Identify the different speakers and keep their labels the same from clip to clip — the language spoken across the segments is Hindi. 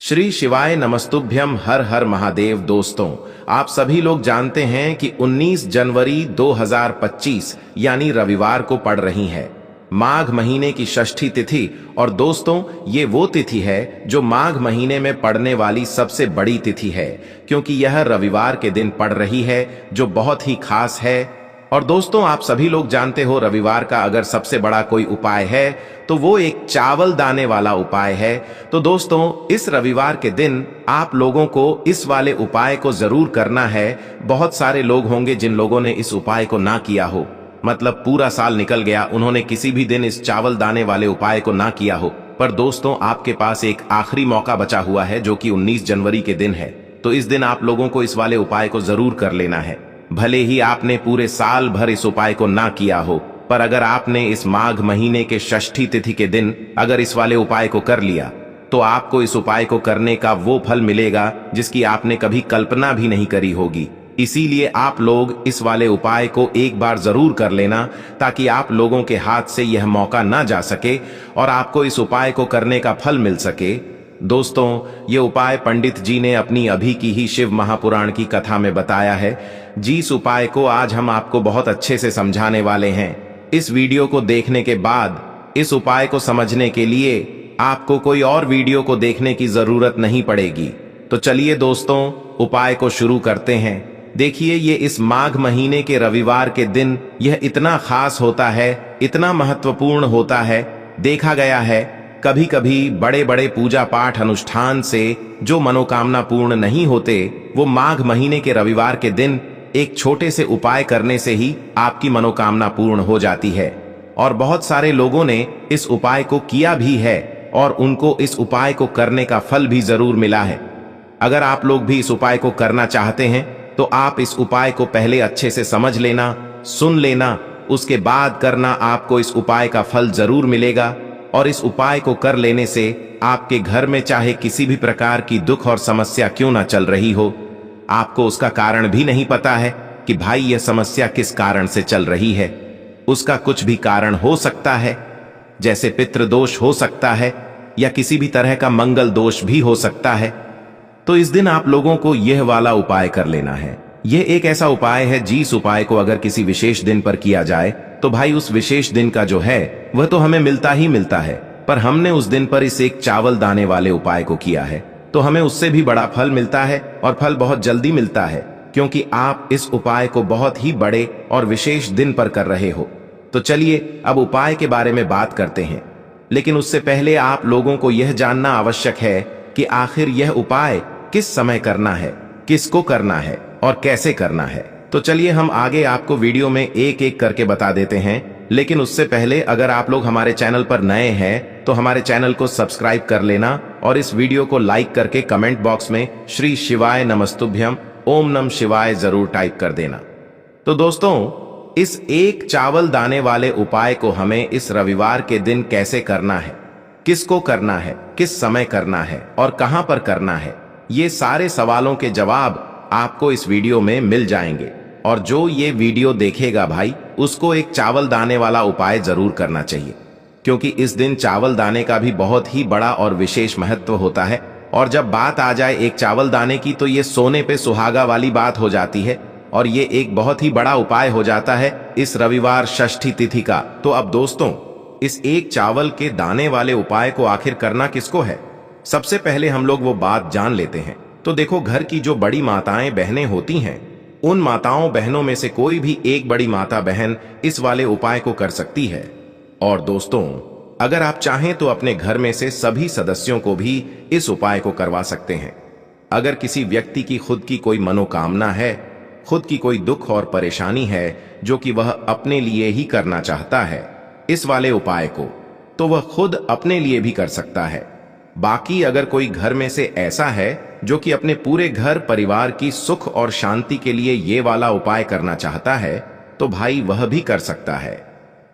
Speaker 1: श्री शिवाय नमस्तुभ्यम। हर हर महादेव। दोस्तों, आप सभी लोग जानते हैं कि 19 जनवरी 2025 यानी रविवार को पड़ रही है माघ महीने की षष्ठी तिथि। और दोस्तों, ये वो तिथि है जो माघ महीने में पड़ने वाली सबसे बड़ी तिथि है, क्योंकि यह रविवार के दिन पड़ रही है, जो बहुत ही खास है। और दोस्तों, आप सभी लोग जानते हो, रविवार का अगर सबसे बड़ा कोई उपाय है तो वो एक चावल दाने वाला उपाय है। तो दोस्तों, इस रविवार के दिन आप लोगों को इस वाले उपाय को जरूर करना है। बहुत सारे लोग होंगे जिन लोगों ने इस उपाय को ना किया हो, मतलब पूरा साल निकल गया, उन्होंने किसी भी दिन इस चावल दाने वाले उपाय को ना किया हो। पर दोस्तों, आपके पास एक आखिरी मौका बचा हुआ है, जो कि 19 जनवरी के दिन है। तो इस दिन आप लोगों को इस वाले उपाय को जरूर कर लेना है। भले ही आपने पूरे साल भर इस उपाय को ना किया हो, पर अगर आपने इस माघ महीने के षष्ठी तिथि के दिन अगर इस वाले उपाय को कर लिया, तो आपको इस उपाय को करने का वो फल मिलेगा जिसकी आपने कभी कल्पना भी नहीं करी होगी। इसीलिए आप लोग इस वाले उपाय को एक बार जरूर कर लेना, ताकि आप लोगों के हाथ से यह मौका ना जा सके और आपको इस उपाय को करने का फल मिल सके। दोस्तों, ये उपाय पंडित जी ने अपनी अभी की ही शिव महापुराण की कथा में बताया है। जिस उपाय को आज हम आपको बहुत अच्छे से समझाने वाले हैं। इस वीडियो को देखने के बाद इस उपाय को समझने के लिए आपको कोई और वीडियो को देखने की जरूरत नहीं पड़ेगी। तो चलिए दोस्तों, उपाय को शुरू करते हैं। देखिए, ये इस माघ महीने के रविवार के दिन यह इतना खास होता है, इतना महत्वपूर्ण होता है। देखा गया है, कभी कभी बड़े बड़े पूजा पाठ अनुष्ठान से जो मनोकामना पूर्ण नहीं होते, वो माघ महीने के रविवार के दिन एक छोटे से उपाय करने से ही आपकी मनोकामना पूर्ण हो जाती है। और बहुत सारे लोगों ने इस उपाय को किया भी है और उनको इस उपाय को करने का फल भी जरूर मिला है। अगर आप लोग भी इस उपाय को करना चाहते हैं, तो आप इस उपाय को पहले अच्छे से समझ लेना, सुन लेना, उसके बाद करना। आपको इस उपाय का फल जरूर मिलेगा। और इस उपाय को कर लेने से आपके घर में चाहे किसी भी प्रकार की दुख और समस्या क्यों ना चल रही हो, आपको उसका कारण भी नहीं पता है कि भाई यह समस्या किस कारण से चल रही है। उसका कुछ भी कारण हो सकता है, जैसे पितृदोष हो सकता है या किसी भी तरह का मंगल दोष भी हो सकता है। तो इस दिन आप लोगों को यह वाला उपाय कर लेना है। यह एक ऐसा उपाय है, जिस उपाय को अगर किसी विशेष दिन पर किया जाए, तो भाई उस विशेष दिन का जो है वह तो हमें मिलता ही मिलता है। पर हमने उस दिन पर इस एक चावल दाने वाले उपाय को किया है, तो हमें उससे भी बड़ा फल मिलता है, और फल बहुत जल्दी मिलता है, क्योंकि आप इस उपाय को बहुत ही बड़े और विशेष दिन पर कर रहे हो। तो चलिए अब उपाय के बारे में बात करते हैं। लेकिन उससे पहले आप लोगों को यह जानना आवश्यक है कि आखिर यह उपाय किस समय करना है, किसको करना है और कैसे करना है। तो चलिए हम आगे आपको वीडियो में एक एक करके बता देते हैं। लेकिन उससे पहले अगर आप लोग हमारे चैनल पर नए हैं, तो हमारे चैनल को सब्सक्राइब कर लेना और इस वीडियो को लाइक करके कमेंट बॉक्स में श्री शिवाय नमस्तुभ्यम ओम नम शिवाय जरूर टाइप कर देना। तो दोस्तों, इस एक चावल दाने वाले उपाय को हमें इस रविवार के दिन कैसे करना है, किसको करना है, किस समय करना है और कहां पर करना है, ये सारे सवालों के जवाब आपको इस वीडियो में मिल जाएंगे। और जो ये वीडियो देखेगा भाई, उसको एक चावल दाने वाला उपाय जरूर करना चाहिए, क्योंकि इस दिन चावल दाने का भी बहुत ही बड़ा और विशेष महत्व होता है। और जब बात आ जाए एक चावल दाने की, तो ये सोने पे सुहागा वाली बात हो जाती है, और ये एक बहुत ही बड़ा उपाय हो जाता है इस रविवार षष्ठी तिथि का। तो अब दोस्तों, इस एक चावल के दाने वाले उपाय को आखिर करना किसको है, सबसे पहले हम लोग वो बात जान लेते हैं। तो देखो, घर की जो बड़ी माताएं बहनें होती हैं, उन माताओं बहनों में से कोई भी एक बड़ी माता बहन इस वाले उपाय को कर सकती है। और दोस्तों, अगर आप चाहें तो अपने घर में से सभी सदस्यों को भी इस उपाय को करवा सकते हैं। अगर किसी व्यक्ति की खुद की कोई मनोकामना है, खुद की कोई दुख और परेशानी है, जो कि वह अपने लिए ही करना चाहता है इस वाले उपाय को, तो वह खुद अपने लिए भी कर सकता है। बाकी अगर कोई घर में से ऐसा है जो कि अपने पूरे घर परिवार की सुख और शांति के लिए ये वाला उपाय करना चाहता है, तो भाई वह भी कर सकता है।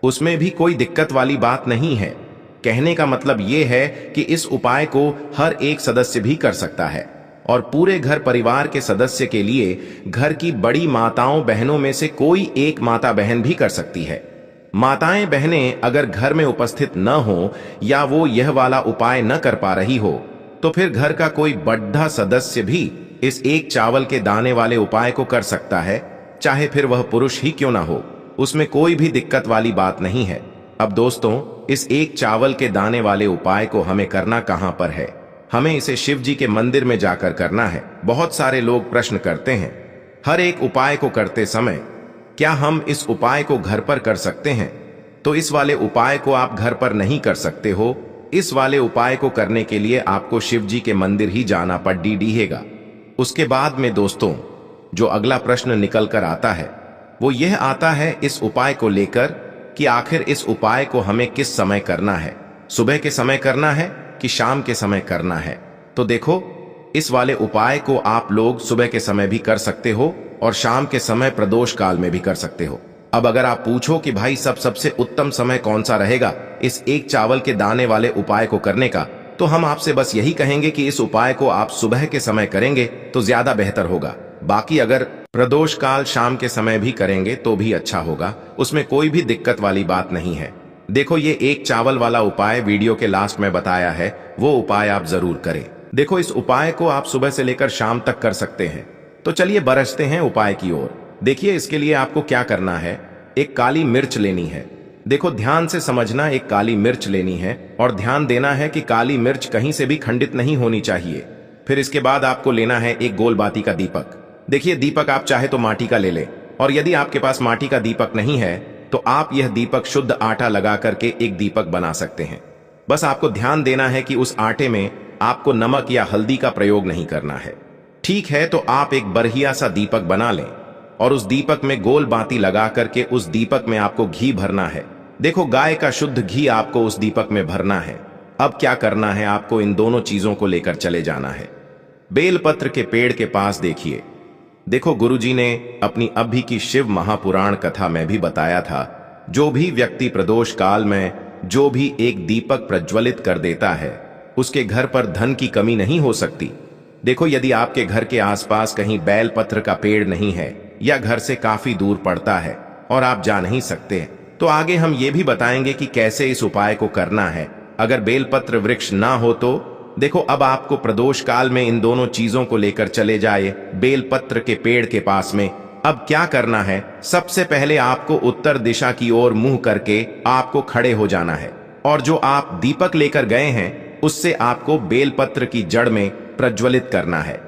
Speaker 1: उसमें भी कोई दिक्कत वाली बात नहीं है। कहने का मतलब ये है कि इस उपाय को हर एक सदस्य भी कर सकता है, और पूरे घर परिवार के सदस्य के लिए घर की बड़ी माताओं बहनों में से कोई एक माता बहन भी कर सकती है। माताएं बहनें अगर घर में उपस्थित न हो या वो यह वाला उपाय न कर पा रही हो, तो फिर घर का कोई बड़ा सदस्य भी इस एक चावल के दाने वाले उपाय को कर सकता है, चाहे फिर वह पुरुष ही क्यों ना हो। उसमें कोई भी दिक्कत वाली बात नहीं है। अब दोस्तों, इस एक चावल के दाने वाले उपाय को हमें करना कहां पर है? हमें इसे शिव जी के मंदिर में जाकर करना है। बहुत सारे लोग प्रश्न करते हैं, हर एक उपाय को करते समय क्या हम इस उपाय को घर पर कर सकते हैं? तो इस वाले उपाय को आप घर पर नहीं कर सकते हो। इस वाले उपाय को करने के लिए आपको शिव जी के मंदिर ही जाना पड़ेगा। उसके बाद में दोस्तों, जो अगला प्रश्न निकल कर आता है वो यह आता है इस उपाय को लेकर कि आखिर इस उपाय को हमें किस समय करना है? सुबह के समय करना है कि शाम के समय करना है? तो देखो, इस वाले उपाय को आप लोग सुबह के समय भी कर सकते हो और शाम के समय प्रदोष काल में भी कर सकते हो। अब अगर आप पूछो कि भाई सबसे उत्तम समय कौन सा रहेगा इस एक चावल के दाने वाले उपाय को करने का, तो हम आपसे बस यही कहेंगे कि इस उपाय को आप सुबह के समय करेंगे तो ज्यादा बेहतर होगा। बाकी अगर प्रदोष काल शाम के समय भी करेंगे तो भी अच्छा होगा, उसमें कोई भी दिक्कत वाली बात नहीं है। देखो, ये एक चावल वाला उपाय वीडियो के लास्ट में बताया है, वो उपाय आप जरूर करें। देखो, इस उपाय को आप सुबह से लेकर शाम तक कर सकते हैं। तो चलिए बरसते हैं उपाय की ओर। देखिए, इसके लिए आपको क्या करना है, एक काली मिर्च लेनी है। देखो, ध्यान से समझना, एक काली मिर्च लेनी है और ध्यान देना है कि काली मिर्च कहीं से भी खंडित नहीं होनी चाहिए। फिर इसके बाद आपको लेना है एक गोल बाती का दीपक। देखिए, दीपक आप चाहे तो माटी का ले लें, और यदि आपके पास माटी का दीपक नहीं है तो आप यह दीपक शुद्ध आटा लगा करके एक दीपक बना सकते हैं। बस आपको ध्यान देना है कि उस आटे में आपको नमक या हल्दी का प्रयोग नहीं करना है। ठीक है, तो आप एक बढ़िया सा दीपक बना लें और उस दीपक में गोल बाती लगा करके उस दीपक में आपको घी भरना है। देखो, गाय का शुद्ध घी आपको उस दीपक में भरना है। अब क्या करना है, आपको इन दोनों चीजों को लेकर चले जाना है। बेलपत्र के पेड़ के पास देखिए, देखो, गुरुजी ने अपनी अभी की शिव महापुराण कथा में भी बताया था, जो भी व्यक्ति प्रदोष काल में जो भी एक दीपक प्रज्वलित कर देता है उसके घर पर धन की कमी नहीं हो सकती। देखो, यदि आपके घर के आसपास कहीं बेलपत्र का पेड़ नहीं है या घर से काफी दूर पड़ता है और आप जा नहीं सकते, तो आगे हम ये भी बताएंगे कि कैसे इस उपाय को करना है। अगर बेलपत्र वृक्ष ना हो तो देखो, अब आपको प्रदोष काल में इन दोनों चीजों को लेकर चले जाए बेलपत्र के पेड़ के पास में। अब क्या करना है, सबसे पहले आपको उत्तर दिशा की ओर मुंह करके आपको खड़े हो जाना है और जो आप दीपक लेकर गए हैं उससे आपको बेलपत्र की जड़ में प्रज्वलित करना है।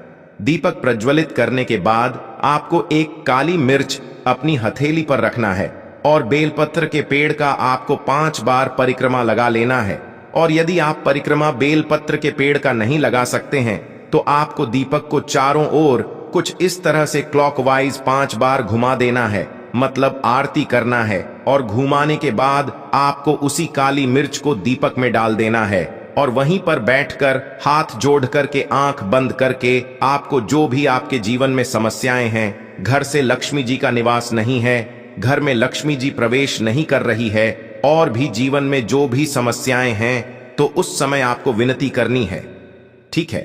Speaker 1: दीपक प्रज्वलित करने के बाद आपको एक काली मिर्च अपनी हथेली पर रखना है और बेलपत्र के पेड़ का आपको 5 बार परिक्रमा लगा लेना है। और यदि आप परिक्रमा बेलपत्र के पेड़ का नहीं लगा सकते हैं तो आपको दीपक को चारों ओर कुछ इस तरह से क्लॉकवाइज 5 बार घुमा देना है, मतलब आरती करना है। और घुमाने के बाद आपको उसी काली मिर्च को दीपक में डाल देना है और वहीं पर बैठकर हाथ जोड़ करके आंख बंद करके आपको जो भी आपके जीवन में समस्याएं हैं, घर से लक्ष्मी जी का निवास नहीं है, घर में लक्ष्मी जी प्रवेश नहीं कर रही है, और भी जीवन में जो भी समस्याएं हैं, तो उस समय आपको विनती करनी है। ठीक है,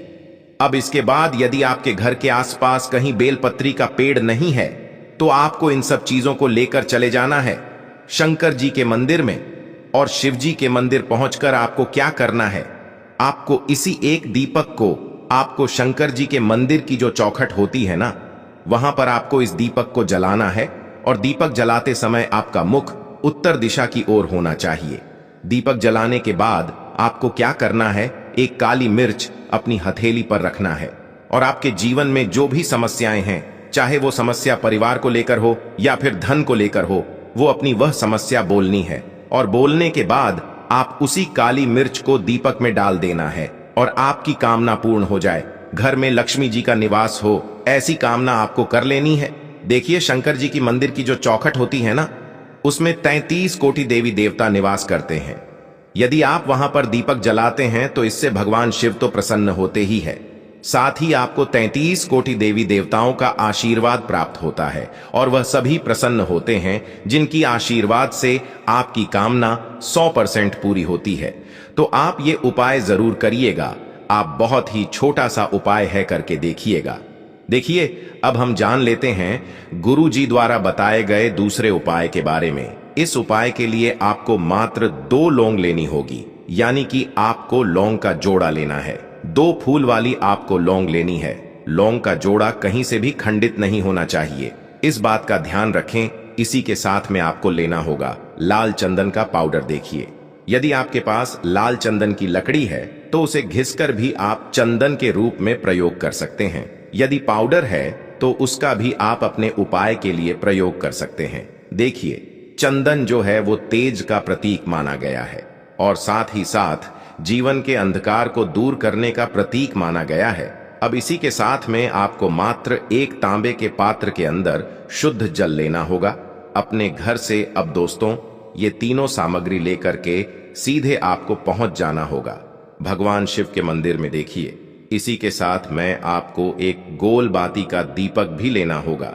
Speaker 1: अब इसके बाद यदि आपके घर के आसपास कहीं बेलपत्री का पेड़ नहीं है तो आपको इन सब चीजों को लेकर चले जाना है शंकर जी के मंदिर में। और शिव जी के मंदिर पहुंचकर आपको क्या करना है, आपको इसी एक दीपक को आपको शंकर जी के मंदिर की जो चौखट होती है ना, वहां पर आपको इस दीपक को जलाना है। और दीपक जलाते समय आपका मुख उत्तर दिशा की ओर होना चाहिए। दीपक जलाने के बाद आपको क्या करना है, एक काली मिर्च अपनी हथेली पर रखना है और आपके जीवन में जो भी समस्याएं हैं, चाहे वो समस्या परिवार को लेकर हो या फिर धन को लेकर हो, वो अपनी वह समस्या बोलनी है। और बोलने के बाद आप उसी काली मिर्च को दीपक में डाल देना है और आपकी कामना पूर्ण हो जाए, घर में लक्ष्मी जी का निवास हो, ऐसी कामना आपको कर लेनी है। देखिए, शंकर जी की मंदिर की जो चौखट होती है ना, उसमें 33 कोटि देवी देवता निवास करते हैं। यदि आप वहां पर दीपक जलाते हैं तो इससे भगवान शिव तो प्रसन्न होते ही है, साथ ही आपको 33 कोटि देवी देवताओं का आशीर्वाद प्राप्त होता है और वह सभी प्रसन्न होते हैं जिनकी आशीर्वाद से आपकी कामना 100% पूरी होती है। तो आप ये उपाय जरूर करिएगा। आप बहुत ही छोटा सा उपाय है, करके देखिएगा। देखिए, अब हम जान लेते हैं गुरु जी द्वारा बताए गए दूसरे उपाय के बारे में। इस उपाय के लिए आपको मात्र 2 लौंग लेनी होगी, यानी कि आपको लौंग का जोड़ा लेना है। 2 फूल वाली आपको लौंग लेनी है। लौंग का जोड़ा कहीं से भी खंडित नहीं होना चाहिए, इस बात का ध्यान रखें। इसी के साथ में आपको लेना होगा लाल चंदन का पाउडर। देखिए, यदि आपके पास लाल चंदन की लकड़ी है तो उसे घिसकर भी आप चंदन के रूप में प्रयोग कर सकते हैं। यदि पाउडर है तो उसका भी आप अपने उपाय के लिए प्रयोग कर सकते हैं। देखिए, चंदन जो है वो तेज का प्रतीक माना गया है और साथ ही साथ जीवन के अंधकार को दूर करने का प्रतीक माना गया है। अब इसी के साथ में आपको मात्र एक तांबे के पात्र के अंदर शुद्ध जल लेना होगा अपने घर से। अब दोस्तों, ये तीनों सामग्री लेकर के सीधे आपको पहुंच जाना होगा भगवान शिव के मंदिर में। देखिए, इसी के साथ में आपको एक गोल बाती का दीपक भी लेना होगा।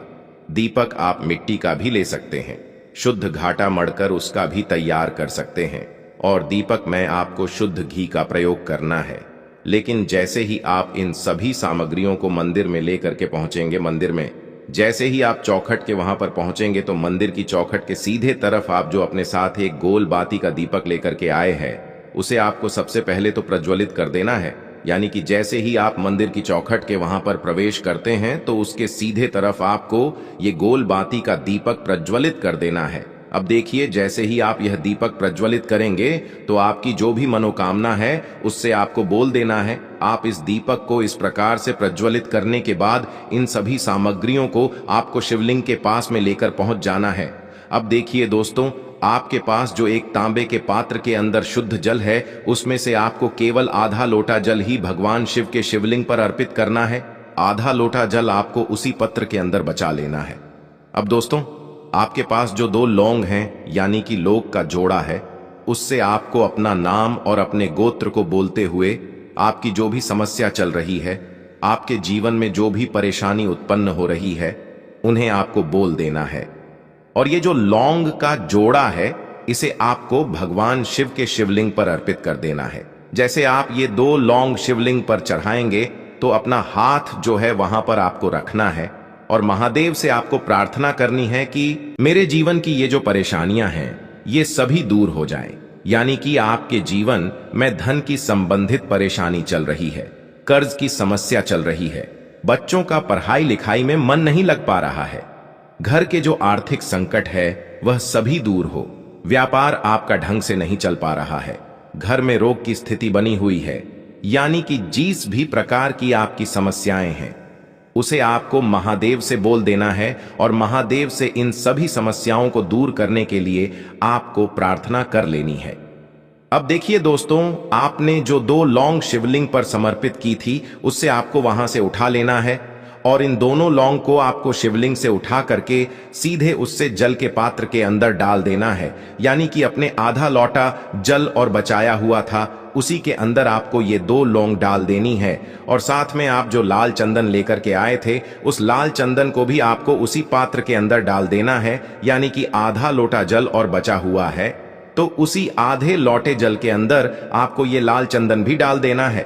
Speaker 1: दीपक आप मिट्टी का भी ले सकते हैं, शुद्ध घाटा मढ़कर उसका भी तैयार कर सकते हैं। और दीपक में आपको शुद्ध घी का प्रयोग करना है। लेकिन जैसे ही आप इन सभी सामग्रियों को मंदिर में लेकर के पहुंचेंगे, मंदिर में जैसे ही आप चौखट के वहां पर पहुंचेंगे तो मंदिर की चौखट के सीधे तरफ आप जो अपने साथ एक गोल बाती का दीपक लेकर के आए हैं, उसे आपको सबसे पहले तो प्रज्वलित कर देना है। यानी कि जैसे ही आप मंदिर की चौखट के वहां पर प्रवेश करते हैं तो उसके सीधे तरफ आपको ये गोल बाती का दीपक प्रज्वलित कर देना है। अब देखिए, जैसे ही आप यह दीपक प्रज्वलित करेंगे तो आपकी जो भी मनोकामना है उससे आपको बोल देना है। आप इस दीपक को इस प्रकार से प्रज्वलित करने के बाद इन सभी सामग्रियों को आपको शिवलिंग के पास में लेकर पहुंच जाना है। अब देखिए दोस्तों, आपके पास जो एक तांबे के पात्र के अंदर शुद्ध जल है, उसमें से आपको केवल आधा लोटा जल ही भगवान शिव के शिवलिंग पर अर्पित करना है। आधा लोटा जल आपको उसी पत्र के अंदर बचा लेना है। अब दोस्तों, आपके पास जो 2 लौंग हैं, यानी कि लोग का जोड़ा है, उससे आपको अपना नाम और अपने गोत्र को बोलते हुए आपकी जो भी समस्या चल रही है, आपके जीवन में जो भी परेशानी उत्पन्न हो रही है, उन्हें आपको बोल देना है। और ये जो लौंग का जोड़ा है, इसे आपको भगवान शिव के शिवलिंग पर अर्पित कर देना है। जैसे आप ये 2 लौंग शिवलिंग पर चढ़ाएंगे तो अपना हाथ जो है वहां पर आपको रखना है और महादेव से आपको प्रार्थना करनी है कि मेरे जीवन की ये जो परेशानियां हैं, ये सभी दूर हो जाएं। यानी कि आपके जीवन में धन की संबंधित परेशानी चल रही है, कर्ज की समस्या चल रही है, बच्चों का पढ़ाई लिखाई में मन नहीं लग पा रहा है, घर के जो आर्थिक संकट है वह सभी दूर हो, व्यापार आपका ढंग से नहीं चल पा रहा है, घर में रोग की स्थिति बनी हुई है, यानी कि जिस भी प्रकार की आपकी समस्याएं हैं उसे आपको महादेव से बोल देना है और महादेव से इन सभी समस्याओं को दूर करने के लिए आपको प्रार्थना कर लेनी है। अब देखिए दोस्तों, आपने जो 2 लौंग शिवलिंग पर समर्पित की थी, उससे आपको वहां से उठा लेना है और इन दोनों लौंग को आपको शिवलिंग से उठा करके सीधे उससे जल के पात्र के अंदर डाल देना है। यानी कि अपने आधा लोटा जल और बचाया हुआ था, उसी के अंदर आपको ये 2 लौंग डाल देनी है। और साथ में आप जो लाल चंदन लेकर के आए थे, उस लाल चंदन को भी आपको उसी पात्र के अंदर डाल देना है। यानी कि आधा लोटा जल और बचा हुआ है तो उसी आधे लोटे जल के अंदर आपको ये लाल चंदन भी डाल देना है।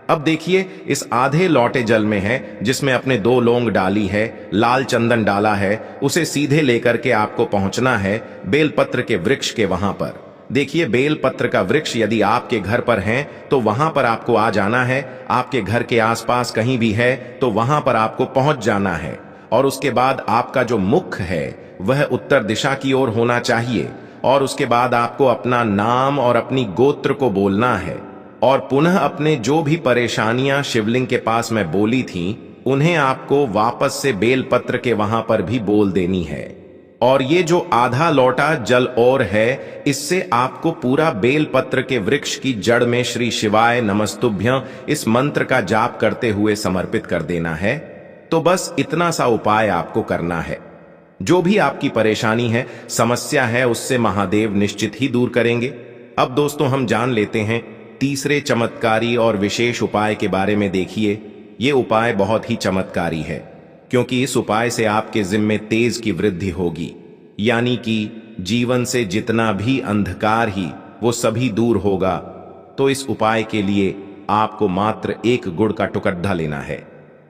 Speaker 1: अब देखिए, इस आधे लोटे जल में है जिसमें अपने 2 लौंग डाली है, लाल चंदन डाला है, उसे सीधे लेकर के आपको पहुंचना है बेलपत्र के वृक्ष के वहां पर। देखिए, बेलपत्र का वृक्ष यदि आपके घर पर है तो वहां पर आपको आ जाना है। आपके घर के आसपास कहीं भी है तो वहां पर आपको पहुंच जाना है और उसके बाद आपका जो मुख है वह उत्तर दिशा की ओर होना चाहिए। और उसके बाद आपको अपना नाम और अपनी गोत्र को बोलना है और पुनः अपने जो भी परेशानियां शिवलिंग के पास में बोली थीं, उन्हें आपको वापस से बेलपत्र के वहां पर भी बोल देनी है। और ये जो आधा लोटा जल और है, इससे आपको पूरा बेलपत्र के वृक्ष की जड़ में श्री शिवाय नमस्तुभ्यं इस मंत्र का जाप करते हुए समर्पित कर देना है। तो बस इतना सा उपाय आपको करना है। जो भी आपकी परेशानी है, समस्या है, उससे महादेव निश्चित ही दूर करेंगे। अब दोस्तों, हम जान लेते हैं तीसरे चमत्कारी और विशेष उपाय के बारे में। देखिए, ये उपाय बहुत ही चमत्कारी है क्योंकि इस उपाय से आपके जिम्मे तेज की वृद्धि होगी। यानी कि जीवन से जितना भी अंधकार ही वो सभी दूर होगा। तो इस उपाय के लिए आपको मात्र 1 गुड़ का टुकड़ा लेना है।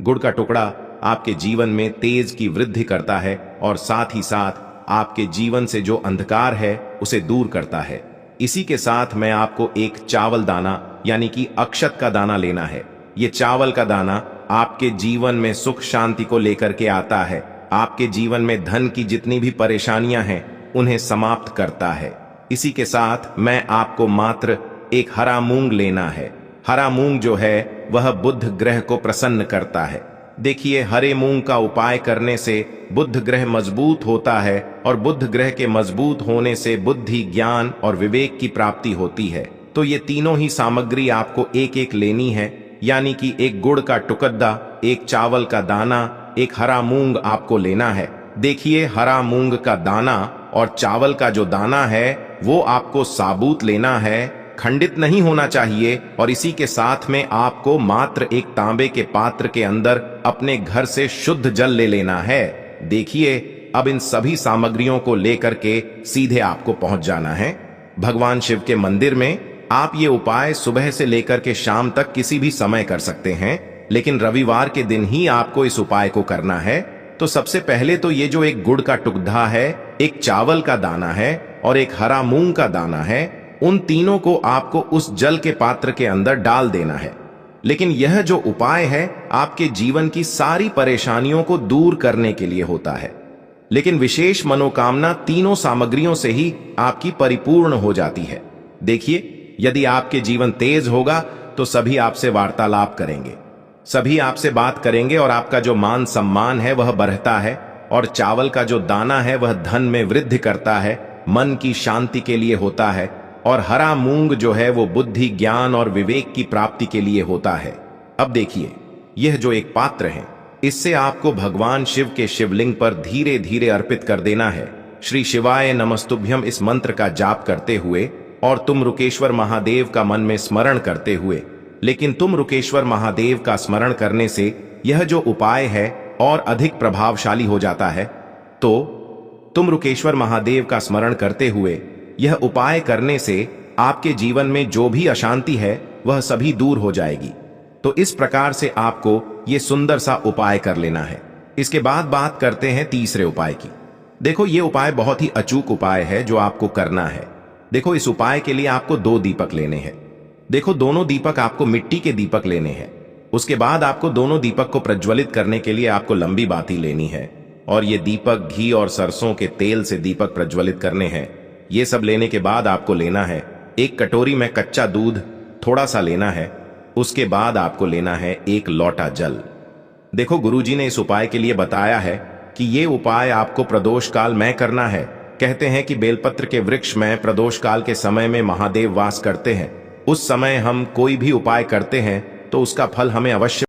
Speaker 1: गुड़ का टुकड़ा आपके जीवन में तेज की वृद्धि करता है और साथ ही साथ आपके जीवन से जो अंधकार है उसे दूर करता है। इसी के साथ मैं आपको 1 चावल दाना यानी कि अक्षत का दाना लेना है। ये चावल का दाना आपके जीवन में सुख शांति को लेकर के आता है, आपके जीवन में धन की जितनी भी परेशानियां हैं उन्हें समाप्त करता है। इसी के साथ मैं आपको मात्र एक हरा मूंग लेना है। हरा मूंग जो है वह बुध ग्रह को प्रसन्न करता है। देखिए, हरे मूंग का उपाय करने से बुध ग्रह मजबूत होता है और बुध ग्रह के मजबूत होने से बुद्धि, ज्ञान और विवेक की प्राप्ति होती है। तो ये तीनों ही सामग्री आपको एक एक लेनी है, यानी कि एक गुड़ का टुकड़ा, एक चावल का दाना, एक हरा मूंग आपको लेना है। देखिए, हरा मूंग का दाना और चावल का जो दाना है वो आपको साबुत लेना है, खंडित नहीं होना चाहिए। और इसी के साथ में आपको मात्र एक तांबे के पात्र के अंदर अपने घर से शुद्ध जल ले लेना है। देखिए, अब इन सभी सामग्रियों को लेकर के सीधे आपको पहुंच जाना है भगवान शिव के मंदिर में। आप ये उपाय सुबह से लेकर के शाम तक किसी भी समय कर सकते हैं, लेकिन रविवार के दिन ही आपको इस उपाय को करना है। तो सबसे पहले तो ये जो एक गुड़ का टुकड़ा है, एक चावल का दाना है और एक हरा मूंग का दाना है, उन तीनों को आपको उस जल के पात्र के अंदर डाल देना है। लेकिन यह जो उपाय है आपके जीवन की सारी परेशानियों को दूर करने के लिए होता है, लेकिन विशेष मनोकामना तीनों सामग्रियों से ही आपकी परिपूर्ण हो जाती है। देखिए, यदि आपके जीवन तेज होगा तो सभी आपसे वार्तालाप करेंगे, सभी आपसे बात करेंगे और आपका जो मान सम्मान है वह बढ़ता है। और चावल का जो दाना है वह धन में वृद्धि करता है, मन की शांति के लिए होता है। और हरा मूंग जो है वो बुद्धि, ज्ञान और विवेक की प्राप्ति के लिए होता है। अब देखिए, यह जो एक पात्र है, इससे आपको भगवान शिव के शिवलिंग पर धीरे धीरे अर्पित कर देना है। श्री शिवाय नमस्तुभ्यम इस मंत्र का जाप करते हुए और तुम रुकेश्वर महादेव का मन में स्मरण करते हुए। लेकिन तुम रुकेश्वर महादेव का स्मरण करने से यह जो उपाय है और अधिक प्रभावशाली हो जाता है। तो तुम रुकेश्वर महादेव का स्मरण करते हुए यह उपाय करने से आपके जीवन में जो भी अशांति है वह सभी दूर हो जाएगी। तो इस प्रकार से आपको ये सुंदर सा उपाय कर लेना है। इसके बाद बात करते हैं तीसरे उपाय की। देखो, ये उपाय बहुत ही अचूक उपाय है जो आपको करना है। देखो, इस उपाय के लिए आपको 2 दीपक लेने हैं। देखो, दोनों दीपक आपको मिट्टी के दीपक लेने हैं। उसके बाद आपको दोनों दीपक को प्रज्वलित करने के लिए आपको लंबी बाती लेनी है और ये दीपक घी और सरसों के तेल से दीपक प्रज्वलित करने हैं। ये सब लेने के बाद आपको लेना है एक कटोरी में कच्चा दूध थोड़ा सा लेना है। उसके बाद आपको लेना है एक लोटा जल। देखो, गुरुजी ने इस उपाय के लिए बताया है कि ये उपाय आपको प्रदोष काल में करना है। कहते हैं कि बेलपत्र के वृक्ष में प्रदोष काल के समय में महादेव वास करते हैं। उस समय हम कोई भी उपाय करते हैं तो उसका फल हमें अवश्य